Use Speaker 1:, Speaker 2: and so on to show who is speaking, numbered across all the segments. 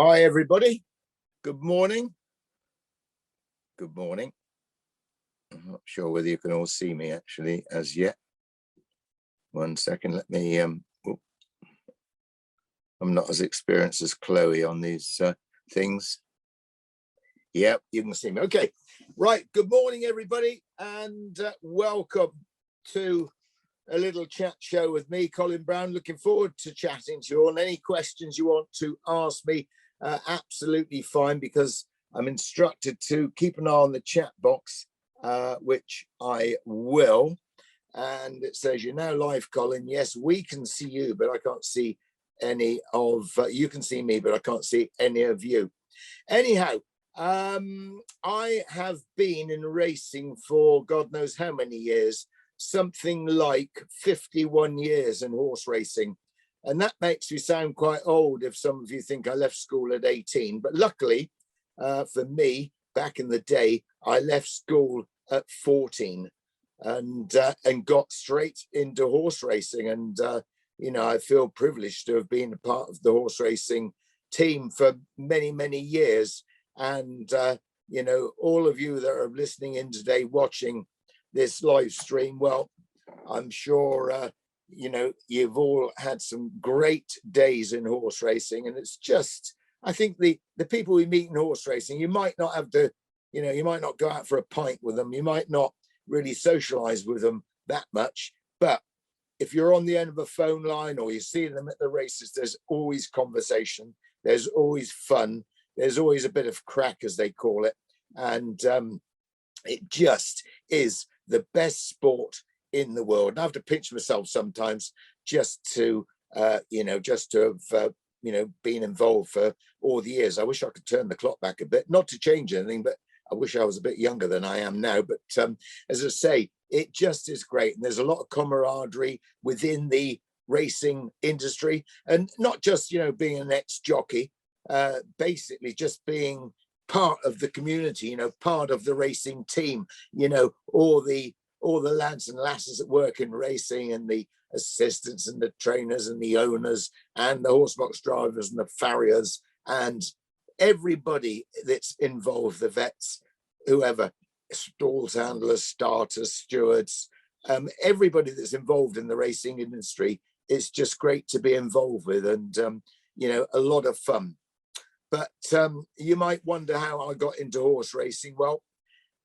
Speaker 1: Hi, everybody. Good morning. Good morning. I'm not sure whether you can all see me actually as yet. 1 second. Let me. I'm not as experienced as Chloe on these things. Yep, you can see me. Okay. Right. Good morning, everybody, and welcome to a little chat show with me, Colin Brown. Looking forward to chatting to you all. And any questions you want to ask me, absolutely fine, because I'm instructed to keep an eye on the chat box, which I will. And it says, you're now live, Colin. Yes, we can see you, but I can't see any of you can see me, but I can't see any of you. Anyhow, I have been in racing for God knows how many years, something like 51 years in horse racing. And that makes me sound quite old if some of you think I left school at 18. But luckily for me, back in the day, I left school at 14 and got straight into horse racing. And, I feel privileged to have been a part of the horse racing team for many, many years. And, all of you that are listening in today, watching this live stream, well, I'm sure, you've all had some great days in horse racing. And it's just, I think the people we meet in horse racing, you might not have to, you might not go out for a pint with them. You might not really socialize with them that much. But if you're on the end of a phone line or you see them at the races, there's always conversation. There's always fun. There's always a bit of crack, as they call it. And it just is the best sport in the world. And I have to pinch myself sometimes just to, have, been involved for all the years. I wish I could turn the clock back a bit, not to change anything, but I wish I was a bit younger than I am now. But as I say, it just is great. And there's a lot of camaraderie within the racing industry, and not just, being an ex-jockey, basically just being part of the community, part of the racing team, all the lads and lasses that work in racing, and the assistants and the trainers and the owners and the horsebox drivers and the farriers and everybody that's involved, the vets, whoever, stalls handlers, starters, stewards, everybody that's involved in the racing industry. It's just great to be involved with, and a lot of fun. But you might wonder how I got into horse racing. Well,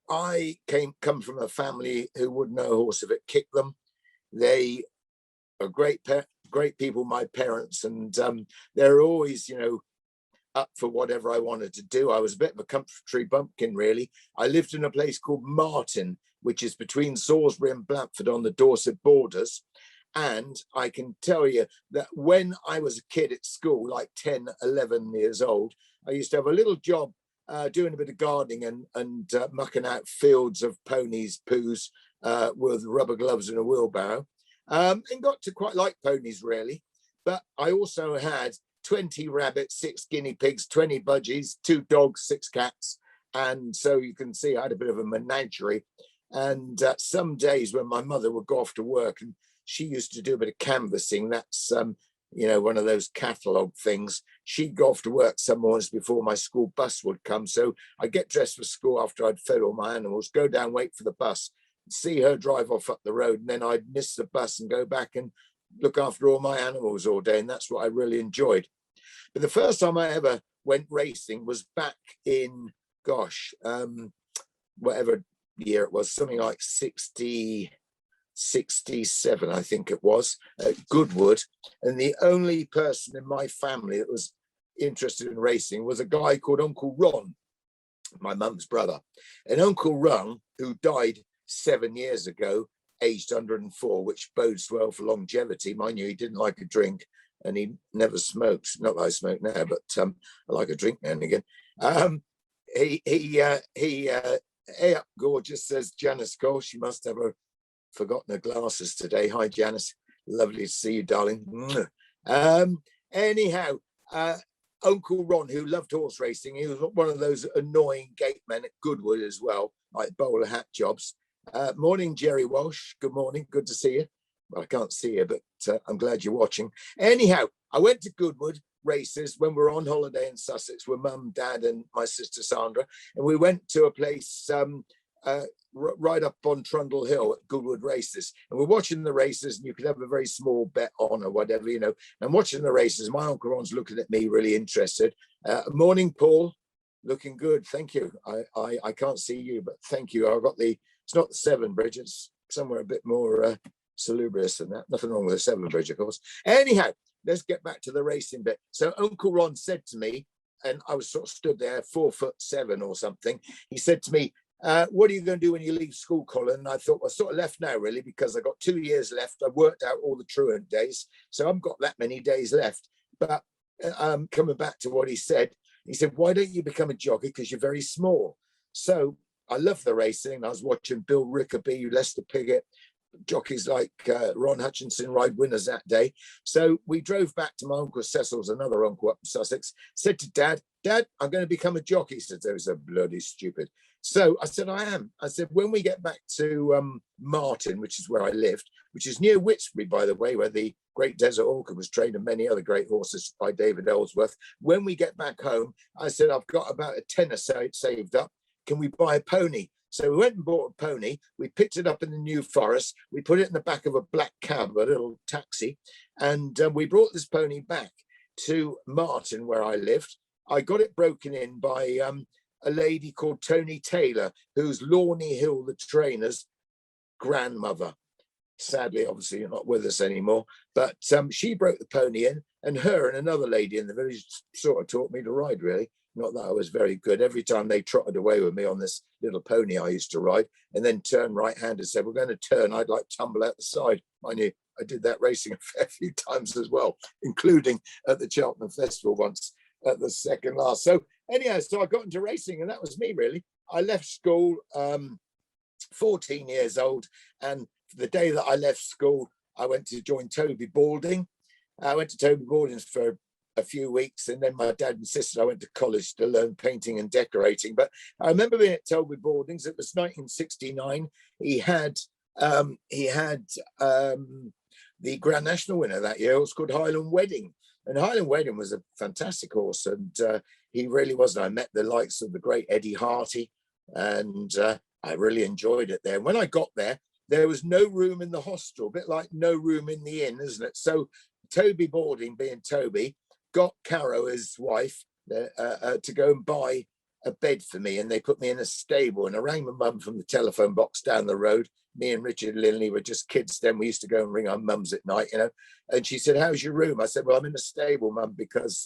Speaker 1: I come from a family who wouldn't know a horse if it kicked them. They are great people, my parents, and they're always, up for whatever I wanted to do. I was a bit of a country bumpkin, really. I lived in a place called Martin, which is between Salisbury and Blandford on the Dorset borders. And I can tell you that when I was a kid at school, like 10, 11 years old, I used to have a little job doing a bit of gardening and mucking out fields of ponies' poos with rubber gloves and a wheelbarrow, and got to quite like ponies, really. But I also had 20 rabbits, 6 guinea pigs, 20 budgies, 2 dogs, 6 cats. And so you can see I had a bit of a menagerie. And some days when my mother would go off to work, and she used to do a bit of canvassing, that's, one of those catalogue things. She'd go off to work some mornings before my school bus would come. So I'd get dressed for school after I'd fed all my animals, go down, wait for the bus, see her drive off up the road, and then I'd miss the bus and go back and look after all my animals all day. And that's what I really enjoyed. But the first time I ever went racing was back in, whatever year it was, something like 67, I think it was, at Goodwood. And the only person in my family that was interested in racing was a guy called Uncle Ron, my mum's brother. And Uncle Ron, who died 7 years ago, aged 104, which bodes well for longevity. Mind you, he didn't like a drink, and he never smoked. Not that I smoke now, but I like a drink now and again. Hey up, gorgeous, says Janice Cole. She must have forgotten her glasses today. Hi, Janice. Lovely to see you, darling. Anyhow, Uncle Ron, who loved horse racing, he was one of those annoying gate men at Goodwood as well, like bowler hat jobs. Morning, Jerry Walsh. Good morning. Good to see you. Well, I can't see you, but I'm glad you're watching. Anyhow, I went to Goodwood races when we were on holiday in Sussex with mum, dad, and my sister Sandra, and we went to a place right up on Trundle Hill at Goodwood Races, and we're watching the races, and you could have a very small bet on or whatever, you know. And watching the races, my Uncle Ron's looking at me, really interested. Morning, Paul. Looking good, thank you. I can't see you, but thank you. I got the. It's not the 7 bridge. It's somewhere a bit more salubrious than that. Nothing wrong with the 7 bridge, of course. Anyhow, let's get back to the racing bit. So Uncle Ron said to me, and I was sort of stood there, 4'7" or something. He said to me, what are you going to do when you leave school, Colin? And I thought, well, sort of left now, really, because I got 2 years left. I worked out all the truant days, so I've got that many days left. But coming back to what he said, why don't you become a jockey? Because you're very small. So I love the racing. I was watching Bill Rickaby, Lester Piggott, jockeys like Ron Hutchinson ride winners that day. So we drove back to my Uncle Cecil's, another uncle up in Sussex, said to Dad, I'm going to become a jockey. He said, that was a bloody stupid. So I said, I am. I said, when we get back to Martin, which is where I lived, which is near Whitesbury, by the way, where the Great Desert Orchid was trained and many other great horses by David Ellsworth. When we get back home, I said, I've got about a tenner saved up. Can we buy a pony? So we went and bought a pony. We picked it up in the New Forest. We put it in the back of a black cab, a little taxi. And we brought this pony back to Martin, where I lived. I got it broken in by a lady called Tony Taylor, who's Lorney Hill, the trainer's grandmother. Sadly, obviously, you're not with us anymore. But she broke the pony in, and her and another lady in the village sort of taught me to ride, really. Not that I was very good. Every time they trotted away with me on this little pony I used to ride, and then turn right-handed, said, we're going to turn, I'd like tumble out the side. I knew I did that racing a fair few times as well, including at the Cheltenham Festival once at the second last. So anyhow, so I got into racing, and that was me, really. I left school 14 years old, and the day that I left school, I went to join Toby Balding. I went to Toby Balding's for a few weeks, and then my dad insisted I went to college to learn painting and decorating. But I remember being at Toby Balding's. It was 1969. He had the Grand National winner that year. It was called Highland Wedding, and Highland Wedding was a fantastic horse, and he really was. I met the likes of the great Eddie Harty, and I really enjoyed it there. And when I got there, there was no room in the hostel, a bit like no room in the inn, isn't it? So Toby Balding, being Toby, got Caro, his wife, to go and buy a bed for me, and they put me in a stable. And I rang my mum from the telephone box down the road. Me and Richard Linley were just kids then. We used to go and ring our mums at night, you know. And she said, how's your room? I said, well, I'm in a stable, mum, because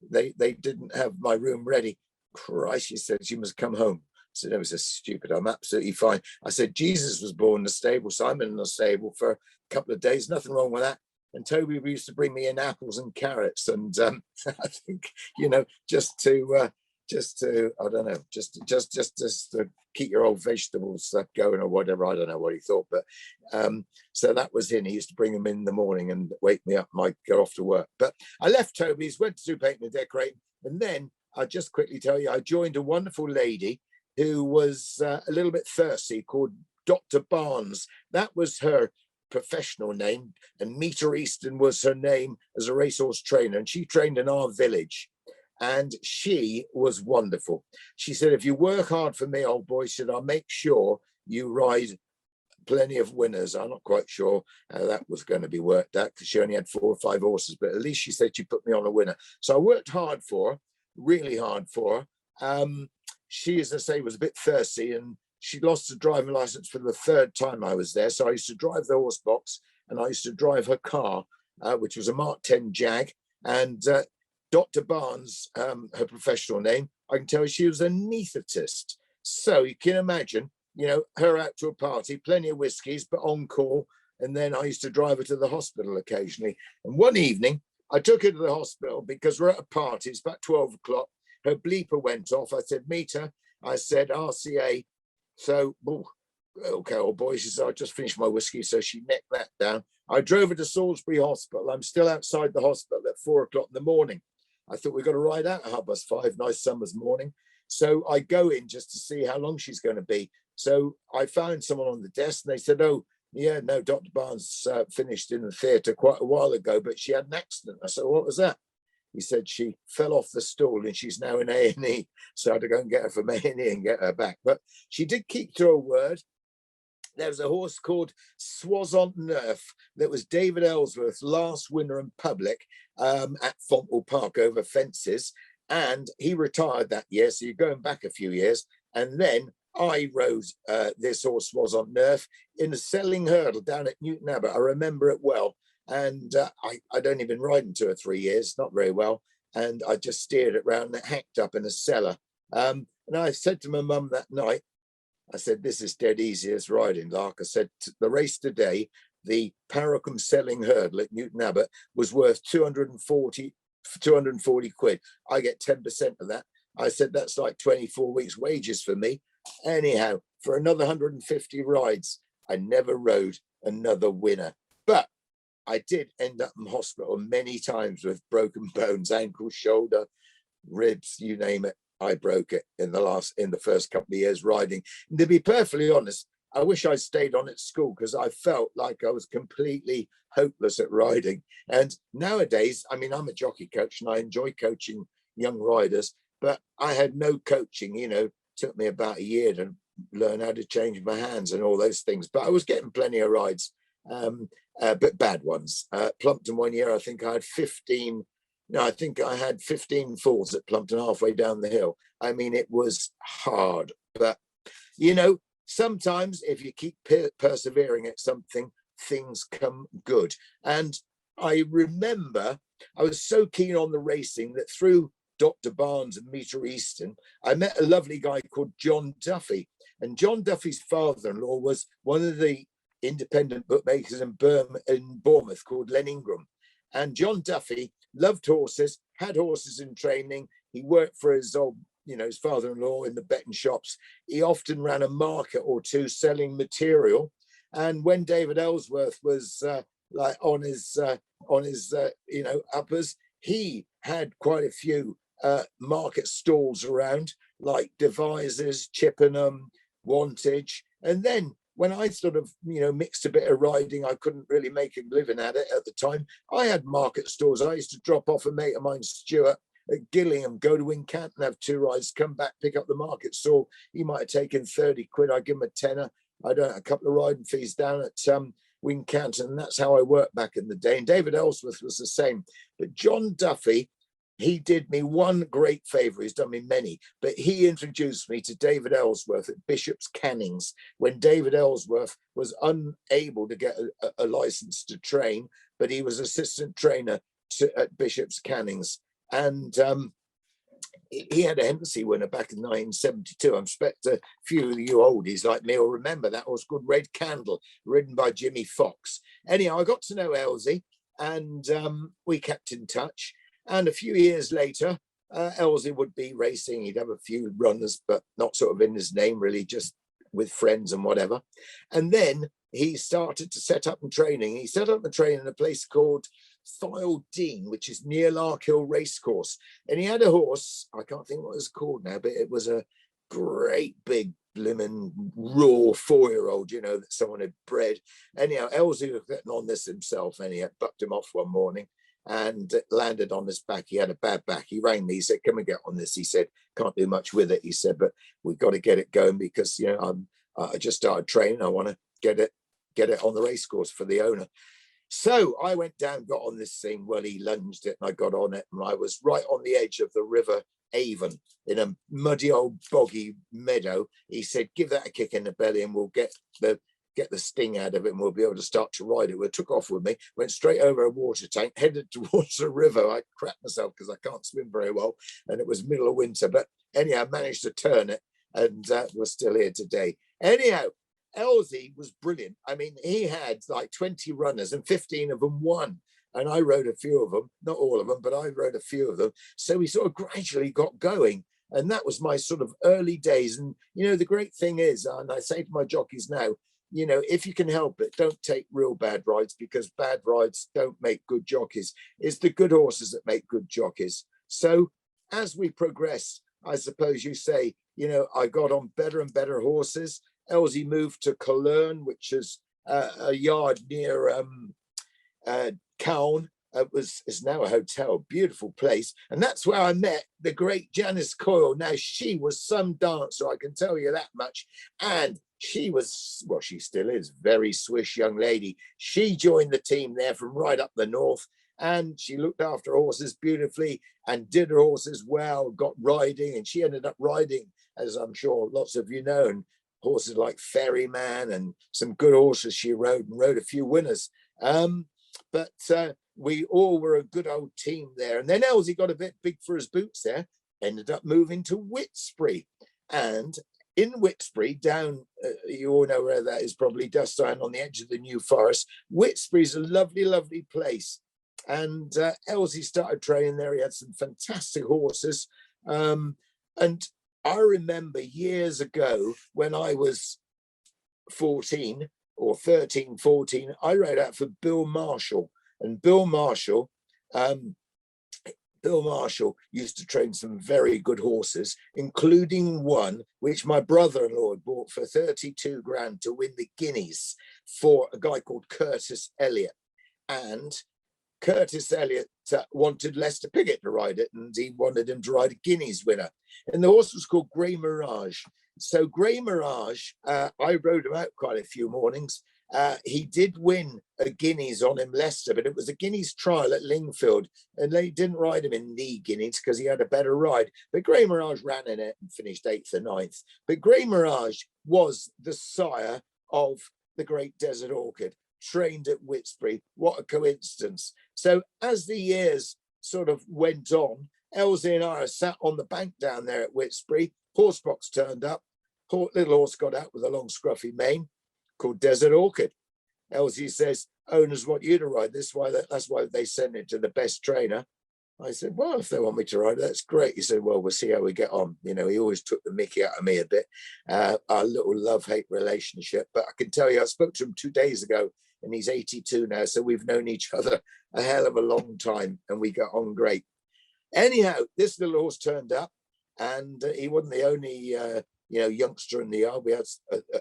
Speaker 1: they didn't have my room ready. Christ, she said, you must come home. I said, that was just stupid. I'm absolutely fine. I said, Jesus was born in the stable, so I'm in the stable for a couple of days. Nothing wrong with that. And Toby used to bring me in apples and carrots, and I think, you know, just to I don't know, just to keep your old vegetable stuff going or whatever. I don't know what he thought, but so that was him. He used to bring them in the morning and wake me up and I'd go off to work. But I left Toby's, went to do painting and decorating, and then I'll just quickly tell you, I joined a wonderful lady who was a little bit thirsty, called Dr. Barnes. That was her professional name, and Meter Easton was her name as a racehorse trainer, and she trained in our village, and she was wonderful. She said, if you work hard for me, old boy, she said, I'll make sure you ride plenty of winners. I'm not quite sure how that was going to be worked out, because she only had 4 or 5 horses, but at least she said she put me on a winner. So I worked hard for her, really hard for her. She, as I say, was a bit thirsty, and she lost the driving license for the 3rd time I was there. So I used to drive the horse box, and I used to drive her car, which was a Mark 10 Jag. And Dr. Barnes, her professional name, I can tell you she was an anaesthetist. So you can imagine, you know, her out to a party, plenty of whiskies, but on call. And then I used to drive her to the hospital occasionally. And one evening, I took her to the hospital because we're at a party. It's about 12 o'clock. Her bleeper went off. I said, meet her. I said, RCA. So, okay, old boy, she said, I just finished my whiskey. So she necked that down. I drove her to Salisbury Hospital. I'm still outside the hospital at 4 o'clock in the morning. I thought we've got to ride out at 5:30, nice summer's morning. So I go in just to see how long she's going to be. So I found someone on the desk, and they said, oh, yeah, no, Dr. Barnes finished in the theatre quite a while ago, but she had an accident. I said, what was that? He said she fell off the stool and she's now in A&E. So I had to go and get her from A&E and get her back. But she did keep to her word. There was a horse called Soissons Neuf that was David Ellsworth's last winner in public at Fontville Park over fences. And he retired that year. So you're going back a few years. And then I rode this horse Soissons Neuf in a selling hurdle down at Newton Abbot. I remember it well. And I'd only been riding 2 or 3 years, not very well. And I just steered it round and it hacked up in a cellar. And I said to my mum that night, I said, this is dead easy as riding, Lark. I said, the race today, the Paracombe selling hurdle at Newton Abbot was worth 240 quid. I get 10% of that. I said, that's like 24 weeks wages for me. Anyhow, for another 150 rides, I never rode another winner. But I did end up in hospital many times with broken bones, ankle, shoulder, ribs, you name it. I broke it in the first couple of years riding. And to be perfectly honest, I wish I'd stayed on at school because I felt like I was completely hopeless at riding. And nowadays, I mean, I'm a jockey coach and I enjoy coaching young riders, but I had no coaching, took me about a year to learn how to change my hands and all those things. But I was getting plenty of rides, but bad ones. Plumpton one year, I think I had 15 falls at Plumpton halfway down the hill. I mean, it was hard, but sometimes if you keep persevering at something, things come good. And I remember I was so keen on the racing that through Dr. Barnes and Meter Easton, I met a lovely guy called John Duffy. And John Duffy's father-in-law was one of the independent bookmakers in Bournemouth called Len Ingram. And John Duffy loved horses, had horses in training. He worked for his his father-in-law in the betting shops. He often ran a market or two selling material. And when David Ellsworth was on his uppers, he had quite a few market stalls around, like Devises, Chippenham, Wantage. And then when I sort of, mixed a bit of riding, I couldn't really make a living at it at the time. I had market stores. I used to drop off a mate of mine, Stuart, at Gillingham, go to Wincanton, have 2 rides, come back, pick up the market store. He might have taken 30 quid. I'd give him a tenner. I don't know, a couple of riding fees down at Wincanton. And that's how I worked back in the day. And David Ellsworth was the same. But John Duffy, he did me one great favour. He's done me many, but he introduced me to David Ellsworth at Bishop's Cannings when David Ellsworth was unable to get a license to train, but he was assistant trainer at Bishop's Cannings. And he had a Hennessy winner back in 1972. I expect a few of you oldies like me will remember that was called Red Candle, ridden by Jimmy Fox. Anyhow, I got to know Elsie and we kept in touch. And a few years later, Elsie would be racing. He'd have a few runners, but not sort of in his name, really, just with friends and whatever. And then he started to set up and training. He set up and training in a place called Thyle Dean, which is near Larkhill Racecourse. And he had a horse, I can't think what it was called now, but it was a great big blimmin' raw 4-year-old, that someone had bred. Anyhow, Elsie was getting on this himself, and he had bucked him off one morning and landed on his back. He had a bad back. He rang me. He said, "Come and get on this." He said, "Can't do much with it." He said, "But we've got to get it going because I just started training. I want to get it on the race course for the owner." So I went down, got on this thing. Well, he lunged it, and I got on it, and I was right on the edge of the River Avon in a muddy old boggy meadow. He said, "Give that a kick in the belly, and we'll get the sting out of it, and we'll be able to start to ride it." Well, it took off with me, went straight over a water tank, headed towards the river. I crapped myself because I can't swim very well, and it was middle of winter. But anyhow, I managed to turn it, and we're still here today. Anyhow, Elsie was brilliant. I mean, he had like 20 runners, and 15 of them won. And I rode a few of them, not all of them, but I rode a few of them. So we sort of gradually got going. And that was my sort of early days. And, the great thing is, and I say to my jockeys now, if you can help it, don't take real bad rides, because bad rides don't make good jockeys. It's the good horses that make good jockeys. So as we progress, I suppose you say, I got on better and better horses. Elsie moved to Colin, which is a yard near Cowan, It's now a hotel, beautiful place. And that's where I met the great Janice Coyle. Now, she was some dancer, I can tell you that much. And she was, well, she still is, very swish young lady. She joined the team there from right up the north, and she looked after horses beautifully and did her horses well, got riding, and she ended up riding, as I'm sure lots of you know, and horses like Ferryman and some good horses she rode, and rode a few winners. But we all were a good old team there. And then Elsie got a bit big for his boots there, ended up moving to Whitsbury. And in Whitsbury, down, you all know where that is, probably Dust Iron on the edge of the New Forest. Whitsbury's a lovely, lovely place. And Elsie started training there. He had some fantastic horses. And I remember years ago when I was 14 or 13, 14, I rode out for Bill Marshall. And Bill Marshall used to train some very good horses, including one which my brother-in-law had bought for 32 grand to win the Guineas for a guy called Curtis Elliott. And Curtis Elliott wanted Lester Piggott to ride it, and he wanted him to ride a Guineas winner. And the horse was called Grey Mirage. So Grey Mirage, I rode him out quite a few mornings. He did win a Guineas on him, Leicester, but it was a Guineas trial at Lingfield, and they didn't ride him in the Guineas because he had a better ride. But Grey Mirage ran in it and finished 8th or 9th. But Grey Mirage was the sire of the Great Desert Orchid, trained at Whitsbury. What a coincidence. So as the years sort of went on, Elsie and I sat on the bank down there at Whitsbury. Horsebox turned up. Little horse got out with a long scruffy mane called Desert Orchid. Elsie says, owners want you to ride this. That's why they sent it to the best trainer. I said, well, if they want me to ride, that's great. He said, well, we'll see how we get on. You know, he always took the mickey out of me a bit, our little love-hate relationship. But I can tell you, I spoke to him 2 days ago, and he's 82 now. So we've known each other a hell of a long time, and we got on great. Anyhow, this little horse turned up, and he wasn't the only youngster in the yard. We had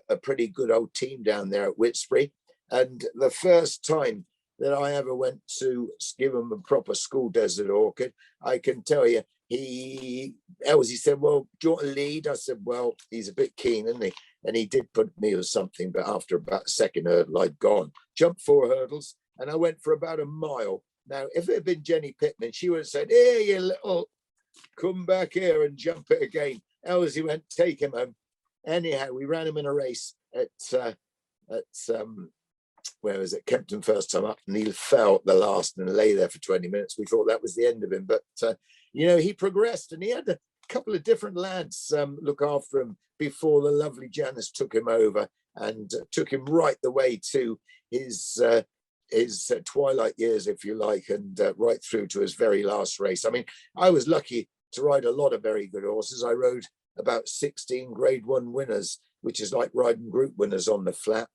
Speaker 1: a pretty good old team down there at Whitsbury. And the first time that I ever went to give him a proper school Desert Orchid, I can tell you, Elsie said, well, do you want to lead? I said, well, he's a bit keen, isn't he? And he did put me with something, but after about the second hurdle, I'd gone. Jumped 4 hurdles, and I went for about a mile. Now, if it had been Jenny Pittman, she would have said, here, you little, come back here and jump it again. Elsie went, take him home. Anyhow, we ran him in a race at where was it? Kempton first time up, and he fell at the last and lay there for 20 minutes. We thought that was the end of him, but he progressed, and he had a couple of different lads look after him before the lovely Janice took him over and took him right the way to his twilight years, if you like, and right through to his very last race. I mean, I was lucky to ride a lot of very good horses. I rode about 16 Grade 1 winners, which is like riding group winners on the flat.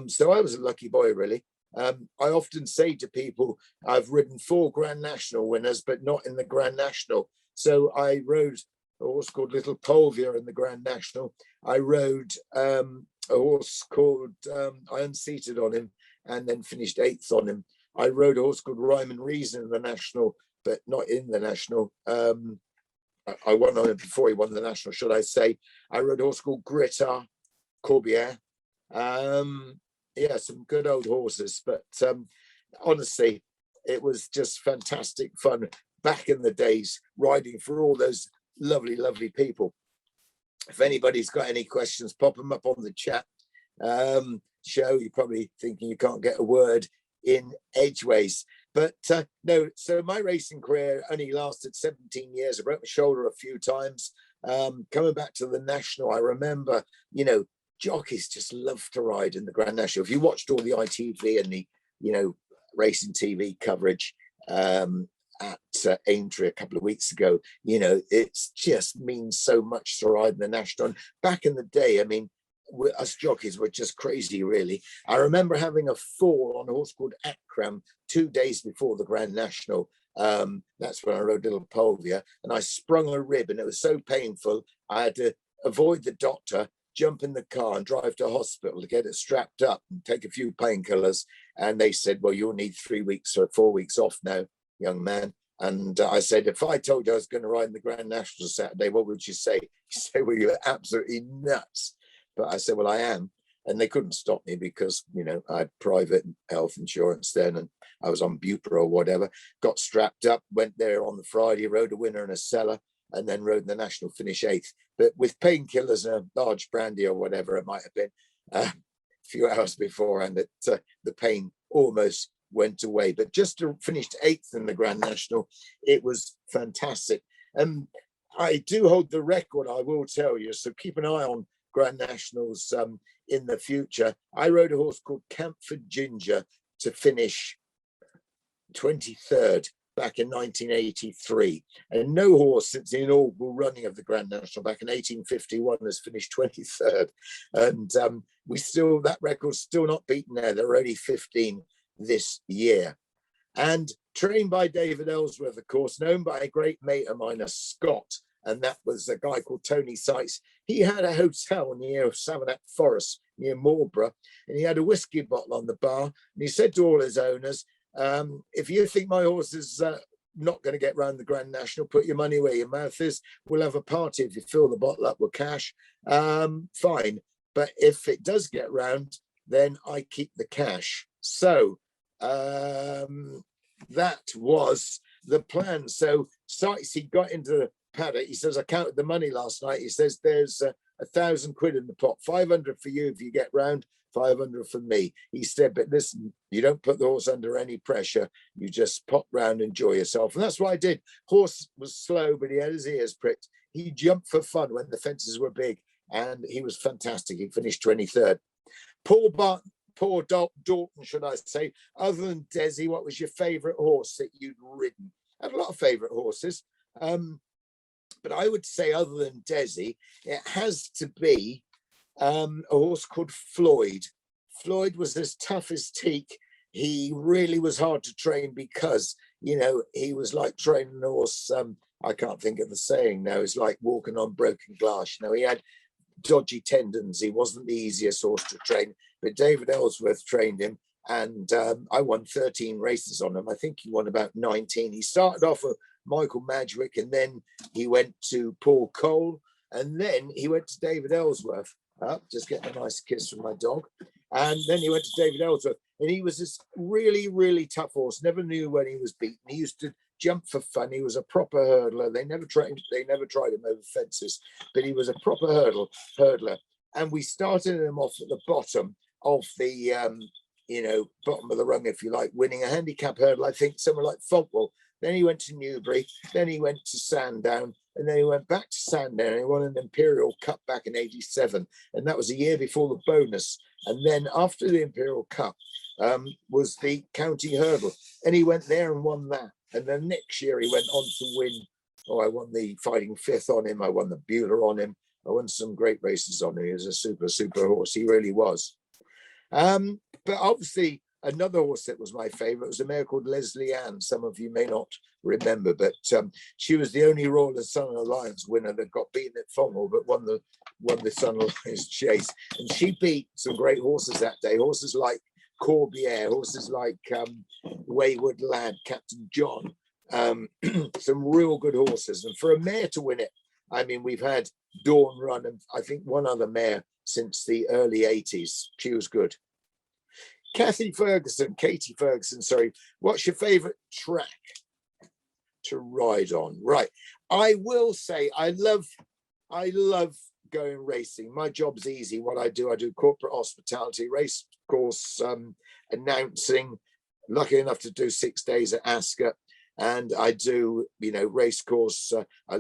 Speaker 1: So I was a lucky boy, really. I often say to people, I've ridden 4 Grand National winners, but not in the Grand National. So I rode a horse called Little Polvia in the Grand National. I rode a horse called, I unseated on him and then finished 8th on him. I rode a horse called Rhyme and Reason in the National, but not in the National. I won on him before he won the National, should I say. I rode a horse called Grita Corbière. Some good old horses, but honestly, it was just fantastic fun back in the days riding for all those lovely, lovely people. If anybody's got any questions, pop them up on the chat show. You're probably thinking you can't get a word in edgeways, but no. So my racing career only lasted 17 years. I broke my shoulder a few times. Coming back to the National, I remember, jockeys just love to ride in the Grand National. If you watched all the ITV and the, racing TV coverage at Aintree a couple of weeks ago, it just means so much to ride in the National. And back in the day, I mean, us jockeys were just crazy, really. I remember having a fall on a horse called Akram 2 days before the Grand National. That's when I rode Little Polvia, and I sprung a rib, and it was so painful. I had to avoid the doctor jump in the car and drive to a hospital to get it strapped up and take a few painkillers. And they said, well, you'll need 3 weeks or 4 weeks off now, young man. And I said, if I told you I was going to ride in the Grand National Saturday, what would you say? You say, well, you're absolutely nuts. But I said, well, I am. And they couldn't stop me because, you know, I had private health insurance then, and I was on Bupa or whatever. Got strapped up, went there on the Friday, rode a winner and a cellar, and then rode the national, finish 8th. But with painkillers and a large brandy or whatever it might have been, a few hours beforehand, the pain almost went away. But just to finish 8th in the Grand National, it was fantastic. And I do hold the record, I will tell you, so keep an eye on Grand Nationals in the future. I rode a horse called Camphor Ginger to finish 23rd back in 1983, and no horse since the inaugural running of the Grand National back in 1851 has finished 23rd. And we still, that record's still not beaten there. There are only 15 this year. And trained by David Ellsworth, of course, known by a great mate of mine, a Scot, and that was a guy called Tony Sykes. He had a hotel near Savernake Forest, near Marlborough, and he had a whiskey bottle on the bar. And he said to all his owners, if you think my horse is not going to get round the Grand National, put your money where your mouth is. We'll have a party if you fill the bottle up with cash. Fine. But if it does get round, then I keep the cash. So that was the plan. So Sykes, he got into the paddock. He says, I counted the money last night. He says, there's 1,000 quid in the pot, 500 for you if you get round, 500 for me. He said, but listen, you don't put the horse under any pressure. You just pop round, enjoy yourself. And that's what I did. Horse was slow, but he had his ears pricked. He jumped for fun when the fences were big, and he was fantastic. He finished 23rd. Paul Dalton, should I say, other than Desi, what was your favourite horse that you'd ridden? I had a lot of favourite horses. But I would say, other than Desi, it has to be a horse called Floyd. Floyd was as tough as teak. He really was hard to train because, you know, he was like training a horse. I can't think of the saying now. It's like walking on broken glass. You know, he had dodgy tendons. He wasn't the easiest horse to train, but David Ellsworth trained him, and I won 13 races on him. I think he won about 19. He started off with Michael Madgwick, and then he went to Paul Cole, and then he went to David Ellsworth. Just getting a nice kiss from my dog. And then he went to David Ellsworth, and he was this really, really tough horse. Never knew when he was beaten. He used to jump for fun. He was a proper hurdler. They never tried him over fences, but he was a proper hurdler. And we started him off at the bottom of the bottom of the rung, if you like, winning a handicap hurdle, I think somewhere like Fontwell. Then he went to Newbury, then he went to Sandown, and then he went back to Sandown, and he won an Imperial Cup back in 87. And that was a year before the bonus. And then after the Imperial Cup was the county hurdle. And he went there and won that. And then next year he went on to win. I won the Fighting Fifth on him. I won the Bueller on him. I won some great races on him. He was a super, super horse. He really was. But obviously, another horse that was my favorite was a mare called Leslie Ann. Some of you may not remember, but she was the only Royal and Sun Alliance winner that got beaten at Fontwell, but won the Sun Alliance chase. And she beat some great horses that day. Horses like Corbière, horses like Wayward Lad, Captain John, some real good horses. And for a mare to win it, I mean, we've had Dawn Run and I think one other mare since the early 80s. She was good. Katie Ferguson, sorry. What's your favorite track to ride on? Right. I will say I love going racing. My job's easy. What I do corporate hospitality, race course announcing. Lucky enough to do 6 days at Ascot, and I do, race course. I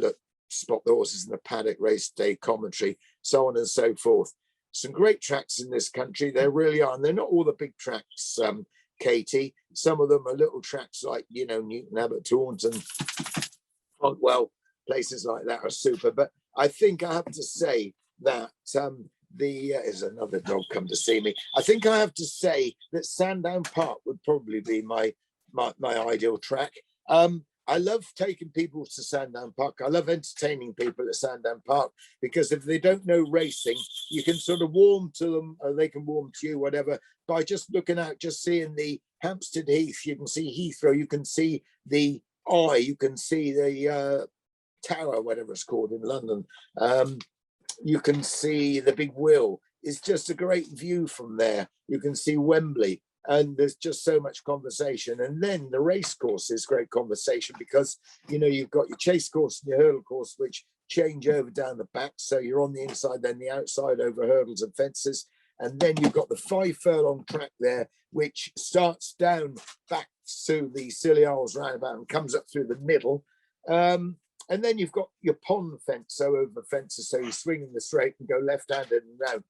Speaker 1: spot the horses in the paddock, race day commentary, so on and so forth. Some great tracks in this country. There really are. And they're not all the big tracks, Katie. Some of them are little tracks like, Newton Abbot, Taunton, Fontwell, places like that are super. But I think I have to say that there's another dog come to see me. I think I have to say that Sandown Park would probably be my ideal track. I love taking people to Sandown Park. I love entertaining people at Sandown Park, because if they don't know racing, you can sort of warm to them, or they can warm to you, whatever, by just looking out, just seeing the Hampstead Heath. You can see Heathrow. You can see the Eye. You can see the Tower, whatever it's called in London. You can see the Big Wheel. It's just a great view from there. You can see Wembley. And there's just so much conversation. And then the race course is great conversation, because, you know, you've got your chase course and your hurdle course, which change over down the back. So you're on the inside, then the outside over hurdles and fences. And then you've got the 5 furlong track there, which starts down back to the Scilly Isles roundabout and comes up through the middle. And then you've got your pond fence, so over fences. So you swing in the straight and go left-handed and round.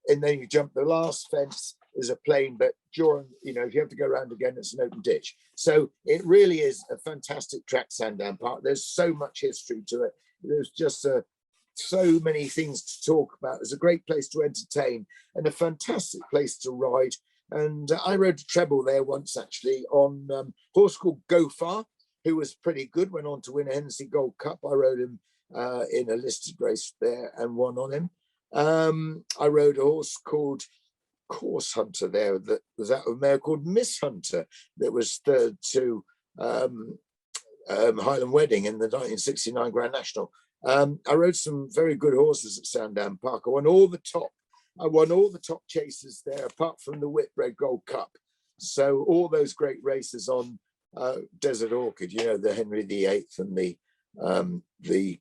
Speaker 1: And then you jump the last fence is a plain, but during, you know, if you have to go around again, it's an open ditch. So it really is a fantastic track, Sandown Park. There's so much history to it. There's just so many things to talk about. It's a great place to entertain and a fantastic place to ride. And I rode a treble there once, actually, on a horse called Gofar, who was pretty good, went on to win a Hennessy Gold Cup. I rode him in a listed race there and won on him. I rode a horse called Course Hunter there, that was out of a mare called Miss Hunter, that was third to Highland Wedding in the 1969 Grand National. I rode some very good horses at Sandown Park. I won all the top chases there, apart from the Whitbread Gold Cup. So all those great races on Desert Orchid, you know, the Henry VIII and the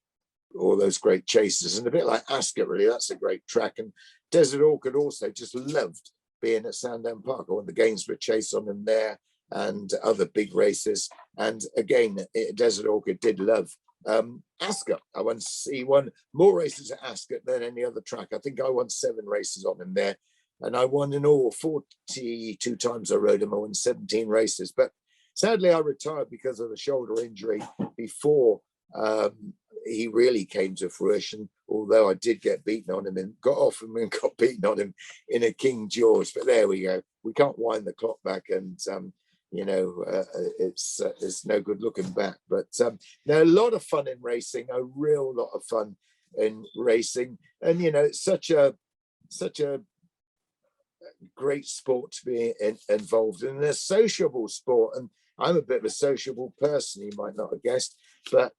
Speaker 1: all those great chases, and a bit like Ascot, really. That's a great track. And Desert Orchid also just loved being at Sandown Park. I won the Gainsborough Chase on them there and other big races. And again, Desert Orchid did love Ascot. He won more races at Ascot than any other track. I think I won 7 races on him there. And I won in all 42 times I rode him. I won 17 races. But sadly, I retired because of a shoulder injury before he really came to fruition, although I did get beaten on him and got off him and got beaten on him in a King George. But there we go. We can't wind the clock back, and you know, it's no good looking back. But now a lot of fun in racing, a real lot of fun in racing, and you know, it's such a great sport to be involved in, a sociable sport. And I'm a bit of a sociable person, you might not have guessed, but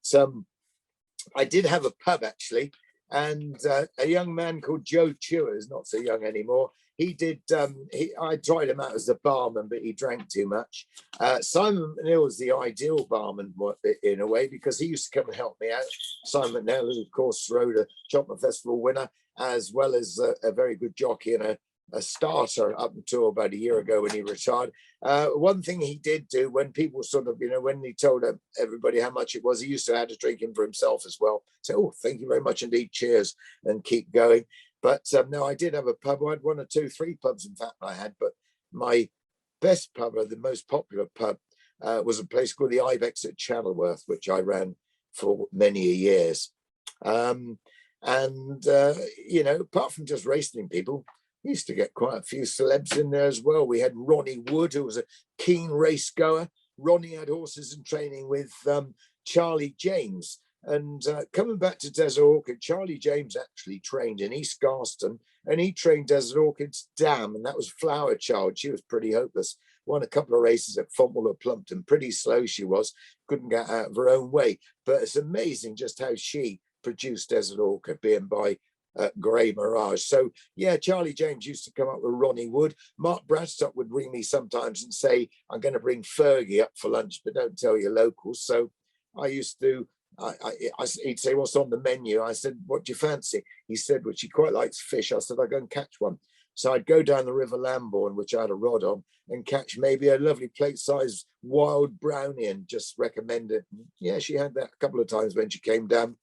Speaker 1: I did have a pub, actually, and a young man called Joe Chewer, who's not so young anymore. He did. I tried him out as a barman, but he drank too much. Simon McNeill was the ideal barman in a way, because he used to come and help me out. Simon McNeill, who of course rode a Cheltenham Festival winner, as well as a very good jockey and a starter up until about a year ago when he retired. One thing he did do, when people sort of, you know, when he told everybody how much it was, he used to have to drink him for himself as well. So, oh, thank you very much indeed, cheers, and keep going. But no, I did have a pub. I had 1 or 2, 3 pubs, in fact, I had. But my best pub, or the most popular pub, was a place called the Ibex at Channelworth, which I ran for many years. You know, apart from just racing people, we used to get quite a few celebs in there as well. We had Ronnie Wood, who was a keen race goer. Ronnie had horses in training with Charlie James. And coming back to Desert Orchid, Charlie James actually trained in East Garston, and he trained Desert Orchid's dam, and that was Flower Child. She was pretty hopeless. Won a couple of races at Fontwell or Plumpton. Pretty slow she was, couldn't get out of her own way. But it's amazing just how she produced Desert Orchid, being by Grey Mirage. So yeah, Charlie James used to come up with Ronnie Wood. Mark Bradstock would ring me sometimes and say, I'm going to bring Fergie up for lunch, but don't tell your locals. So I used to, he'd say, what's on the menu? I said, what do you fancy? He said, well, she quite likes fish. I said, I'll go and catch one. So I'd go down the River Lambourne, which I had a rod on, and catch maybe a lovely plate-sized wild brownie and just recommend it. Yeah, she had that a couple of times when she came down.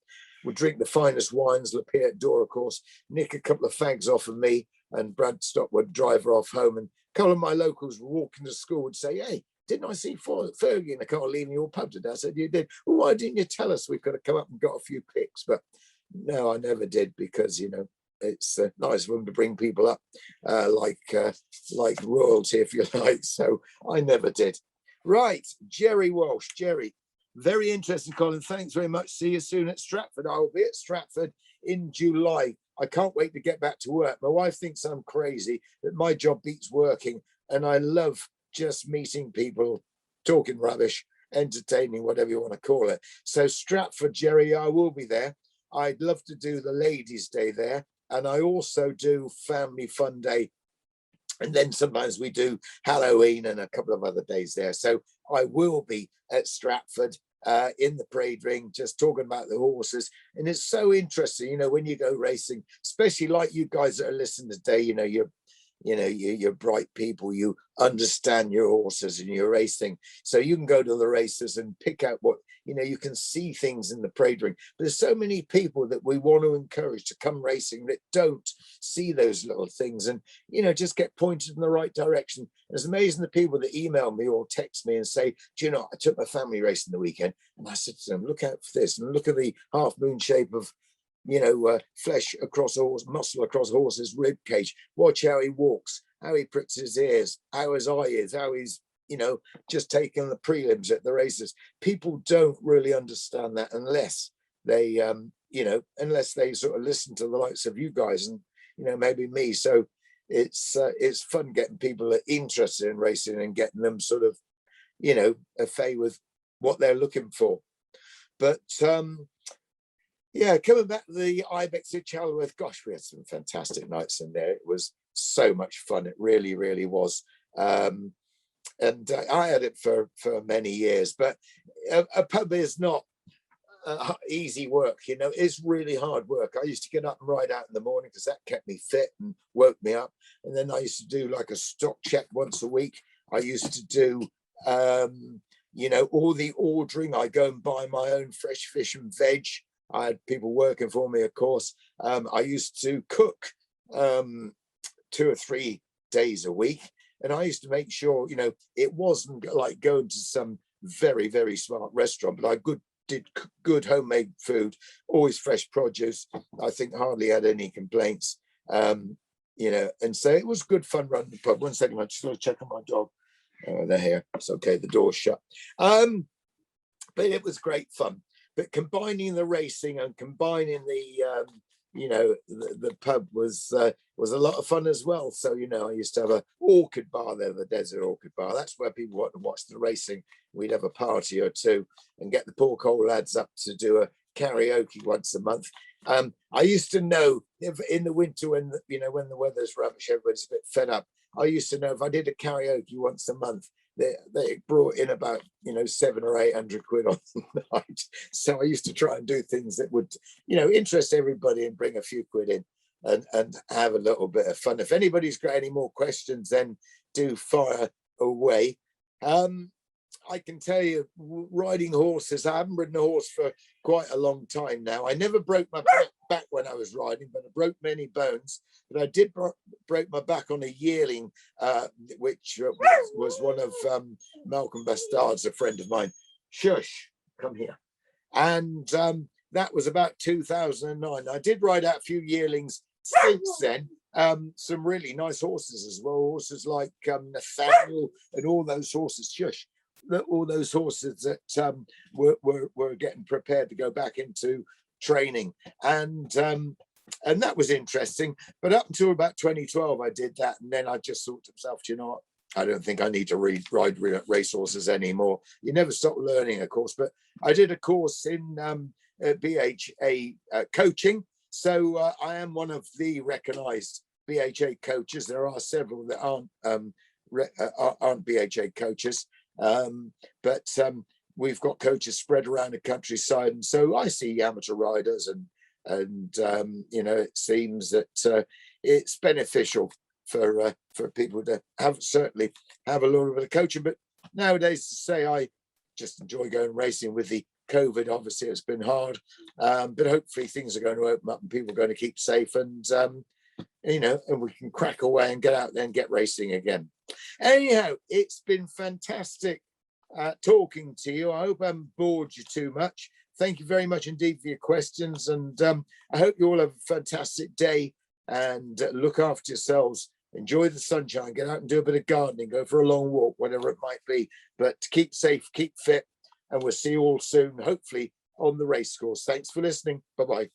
Speaker 1: Would drink the finest wines, Lapierre d'Or, of course, nick a couple of fags off of me, and Bradstock would drive her off home. And a couple of my locals walking to school would say, hey, didn't I see Fergie in the car leaving your pub today? I said, you did. Well, why didn't you tell us? We could have come up and got a few pics. But no, I never did, because, you know, it's nice of them to bring people up like royalty, if you like. So I never did. Right, Jerry Walsh. Jerry, Very interesting, Colin. Thanks very much. See you soon at Stratford. I will be at Stratford in July. I can't wait to get back to work. My wife thinks I'm crazy, that my job beats working. And I love just meeting people, talking rubbish, entertaining, whatever you want to call it. So Stratford, Jerry, I will be there. I'd love to do the Ladies' Day there. And I also do Family Fun Day. And then sometimes we do Halloween and a couple of other days there. So I will be at Stratford in the parade ring, just talking about the horses. And it's so interesting, you know, when you go racing, especially like you guys that are listening today, you're bright people, you understand your horses and your racing. So you can go to the races and pick out what, you can see things in the parade ring. But there's so many people that we want to encourage to come racing that don't see those little things and, just get pointed in the right direction. It's amazing the people that email me or text me and say, do you know, I took my family racing the weekend. And I said to them, look out for this and look at the half moon shape of, flesh across a horse, muscle across a horse's rib cage. Watch how he walks, how he pricks his ears, how his eye is, how he's, just taking the prelims at the races. People don't really understand that unless they, unless they sort of listen to the likes of you guys and, maybe me. So it's fun getting people that are interested in racing and getting them sort of, affair with what they're looking for. But, yeah, coming back to the Ibex at Chalworth, gosh, we had some fantastic nights in there. It was so much fun. It really, really was. And I had it for many years, but a pub is not easy work. It's really hard work. I used to get up and ride out in the morning because that kept me fit and woke me up. And then I used to do like a stock check once a week. I used to do, all the ordering. I go and buy my own fresh fish and veg. I had people working for me, of course. I used to cook 2 or 3 days a week. And I used to make sure, it wasn't like going to some very, very smart restaurant, but I did good homemade food, always fresh produce. I think hardly had any complaints, and so it was good fun running the pub. 1 second, I just want to check on my dog. They're here. It's okay. The door's shut. But it was great fun. But combining the racing and combining the pub was a lot of fun as well. So, I used to have an orchid bar there, the Desert Orchid Bar. That's where people want to watch the racing. We'd have a party or two and get the Pork Hole lads up to do a karaoke once a month. I used to know if in the winter when the weather's rubbish, everybody's a bit fed up. I used to know if I did a karaoke once a month, they brought in about 700 or 800 quid on the night. So I used to try and do things that would interest everybody and bring a few quid in and have a little bit of fun. If anybody's got any more questions, then do fire away. I can tell you, riding horses, I haven't ridden a horse for quite a long time now. I never broke my back when I was riding, but I broke many bones. But I did break my back on a yearling, which was one of Malcolm Bastard's, a friend of mine. Shush, come here. And that was about 2009. I did ride out a few yearlings since then. Some really nice horses as well. Horses like Nathaniel and all those horses. Shush. All those horses that were getting prepared to go back into training, and that was interesting. But up until about 2012, I did that, and then I just thought to myself, you know what? I don't think I need to ride racehorses anymore. You never stop learning, of course. But I did a course in BHA coaching, so I am one of the recognised BHA coaches. There are several that aren't BHA coaches. But we've got coaches spread around the countryside, and so I see amateur riders, and it seems that it's beneficial for people to certainly have a little bit of coaching. But nowadays, to say, I just enjoy going racing. With the COVID, obviously it's been hard, but hopefully things are going to open up and people are going to keep safe, and and we can crack away and get out there and get racing again. Anyhow, it's been fantastic talking to you. I hope I haven't bored you too much. Thank you very much indeed for your questions, and I hope you all have a fantastic day and look after yourselves. Enjoy the sunshine, get out and do a bit of gardening, go for a long walk, whatever it might be. But keep safe, keep fit, and we'll see you all soon, hopefully on the racecourse. Thanks for listening. Bye-bye.